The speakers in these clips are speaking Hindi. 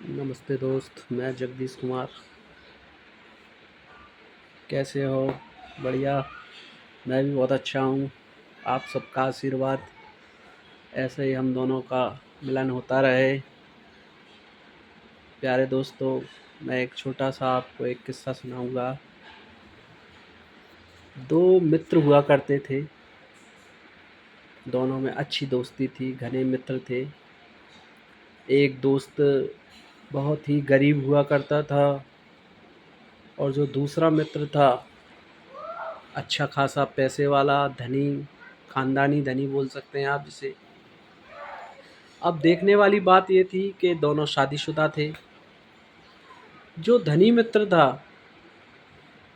नमस्ते दोस्त, मैं जगदीश कुमार। कैसे हो? बढ़िया। मैं भी बहुत अच्छा हूँ। आप सबका आशीर्वाद ऐसे ही हम दोनों का मिलन होता रहे। प्यारे दोस्तों, मैं एक छोटा सा आपको एक किस्सा सुनाऊँगा। दो मित्र हुआ करते थे। दोनों में अच्छी दोस्ती थी, घने मित्र थे। एक दोस्त बहुत ही गरीब हुआ करता था और जो दूसरा मित्र था अच्छा खासा पैसे वाला, धनी, ख़ानदानी धनी बोल सकते हैं आप जिसे। अब देखने वाली बात ये थी कि दोनों शादीशुदा थे। जो धनी मित्र था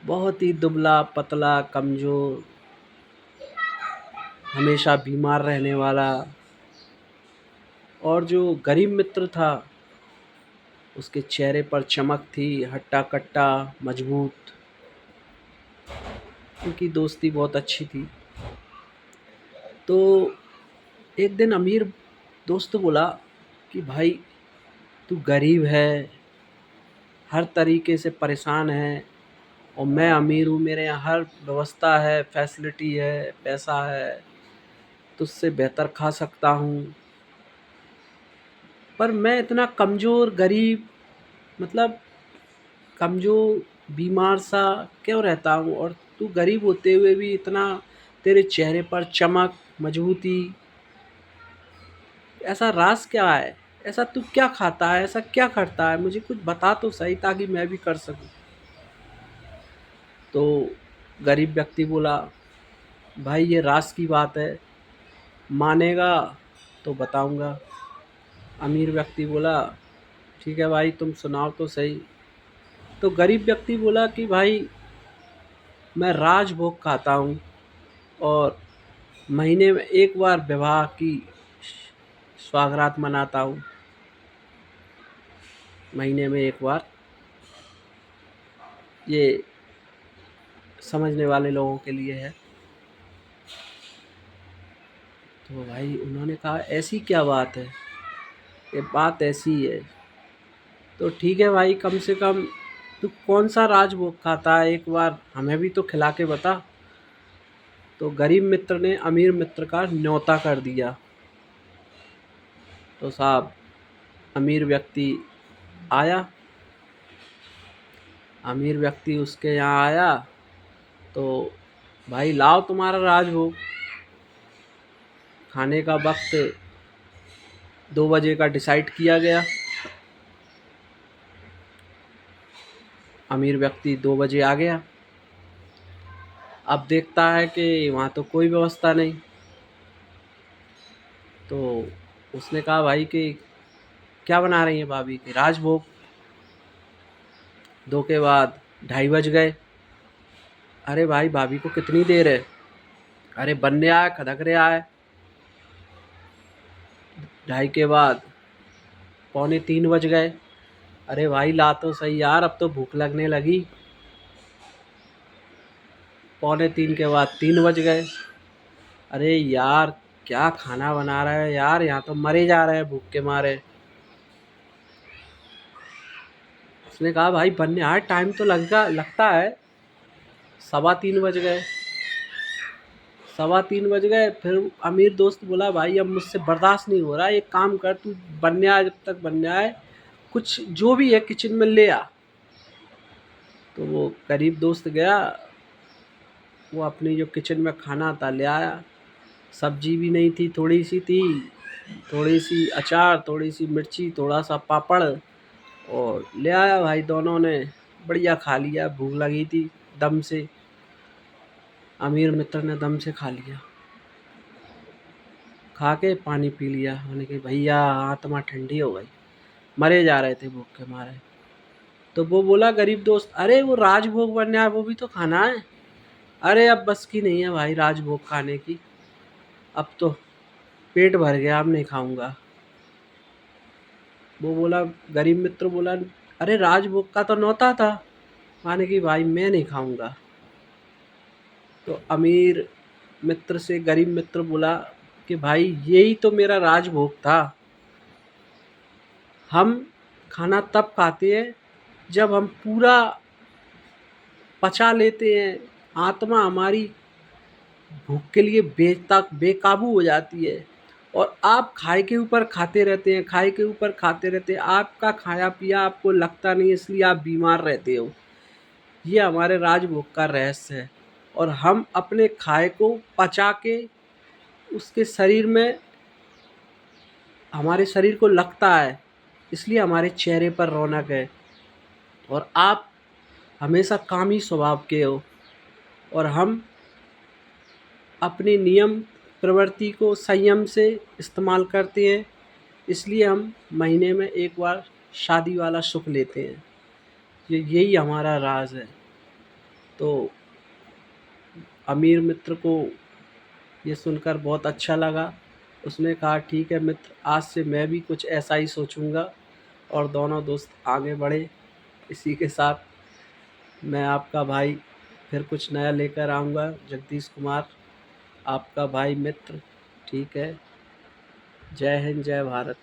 बहुत ही दुबला-पतला, कमज़ोर, हमेशा बीमार रहने वाला, और जो गरीब मित्र था उसके चेहरे पर चमक थी, हट्टा-कट्टा, मज़बूत। उनकी दोस्ती बहुत अच्छी थी। तो एक दिन अमीर दोस्त बोला कि भाई, तू गरीब है, हर तरीके से परेशान है, और मैं अमीर हूँ, मेरे यहाँ हर व्यवस्था है, फैसिलिटी है, पैसा है, तुझसे बेहतर खा सकता हूँ, पर मैं इतना कमज़ोर, गरीब, मतलब कमज़ोर, बीमार सा क्यों रहता हूँ, और तू गरीब होते हुए भी इतना तेरे चेहरे पर चमक, मजबूती, ऐसा राज क्या है? ऐसा तू क्या खाता है? ऐसा क्या करता है? मुझे कुछ बता तो सही ताकि मैं भी कर सकूँ। तो गरीब व्यक्ति बोला, भाई ये राज की बात है, मानेगा तो बताऊँगा। अमीर व्यक्ति बोला, ठीक है भाई, तुम सुनाओ तो सही। तो गरीब व्यक्ति बोला कि भाई, मैं राजभोग खाता हूँ और महीने में एक बार विवाह की स्वागरात मनाता हूँ। महीने में एक बार। ये समझने वाले लोगों के लिए है। तो भाई उन्होंने कहा, ऐसी क्या बात है? ये बात ऐसी है। तो ठीक है भाई, कम से कम तू कौन सा राजभोग खाता है, एक बार हमें भी तो खिला के बता। तो गरीब मित्र ने अमीर मित्र का न्योता कर दिया। तो साहब, अमीर व्यक्ति आया। अमीर व्यक्ति उसके यहाँ आया तो, भाई लाओ तुम्हारा राजभोग। खाने का वक्त 2 बजे का डिसाइड किया गया। अमीर व्यक्ति 2 बजे आ गया। अब देखता है कि वहाँ तो कोई व्यवस्था नहीं। तो उसने कहा, भाई कि क्या बना रही हैं भाभी? कि राजभोग। 2 के बाद 2:30 बज गए। अरे भाई, भाभी को कितनी देर है? अरे बनने आया, खदक रहा है। 2:30 के बाद 2:45 बज गए। अरे भाई ला तो सही यार, अब तो भूख लगने लगी। 2:45 के बाद 3 बज गए। अरे यार, क्या खाना बना रहा है यार, यहाँ तो मरे जा रहे हैं भूख के मारे। उसने कहा, भाई बनने आया, टाइम तो लगता है। 3:15 बज गए। 3:15 बज गए। फिर अमीर दोस्त बोला, भाई अब मुझसे बर्दाश्त नहीं हो रहा, एक काम कर, तू बनने आए, जब तक बनने आए कुछ जो भी है किचन में ले आ। तो वो गरीब दोस्त गया, वो अपनी जो किचन में खाना था ले आया। सब्जी भी नहीं थी, थोड़ी सी थी, थोड़ी सी अचार, थोड़ी सी मिर्ची, थोड़ा सा पापड़, और ले आया। भाई दोनों ने बढ़िया खा लिया, भूख लगी थी दम से। अमीर मित्र ने दम से खा लिया। खा के पानी पी लिया। मैंने कहा, भैया आत्मा ठंडी हो गई, मरे जा रहे थे भूख के मारे। तो वो बोला गरीब दोस्त, अरे वो राजभोग बनने आया, वो भी तो खाना है। अरे अब बस की नहीं है भाई राजभोग खाने की, अब तो पेट भर गया, अब नहीं खाऊंगा। वो बोला, गरीब मित्र बोला, अरे राजभोग का तो न्योता था। माने कि भाई मैं नहीं खाऊंगा। तो अमीर मित्र से गरीब मित्र बोला कि भाई यही तो मेरा राजभोग था। हम खाना तब खाते हैं जब हम पूरा पचा लेते हैं, आत्मा हमारी भूख के लिए बेकाबू हो जाती है। और आप खाए के ऊपर खाते रहते हैं, खाए के ऊपर खाते रहते हैं, आपका खाया पिया आपको लगता नहीं है, इसलिए आप बीमार रहते हो। ये हमारे राजभोग का रहस्य है। और हम अपने खाए को पचा के उसके शरीर में, हमारे शरीर को लगता है, इसलिए हमारे चेहरे पर रौनक है। और आप हमेशा कामी स्वभाव के हो, और हम अपने नियम प्रवृत्ति को संयम से इस्तेमाल करते हैं, इसलिए हम महीने में एक बार शादी वाला सुख लेते हैं। यही हमारा राज है। तो अमीर मित्र को ये सुनकर बहुत अच्छा लगा। उसने कहा ठीक है मित्र, आज से मैं भी कुछ ऐसा ही सोचूंगा, और दोनों दोस्त आगे बढ़े। इसी के साथ मैं आपका भाई फिर कुछ नया लेकर आऊँगा। जगदीश कुमार, आपका भाई मित्र। ठीक है। जय हिंद, जय भारत।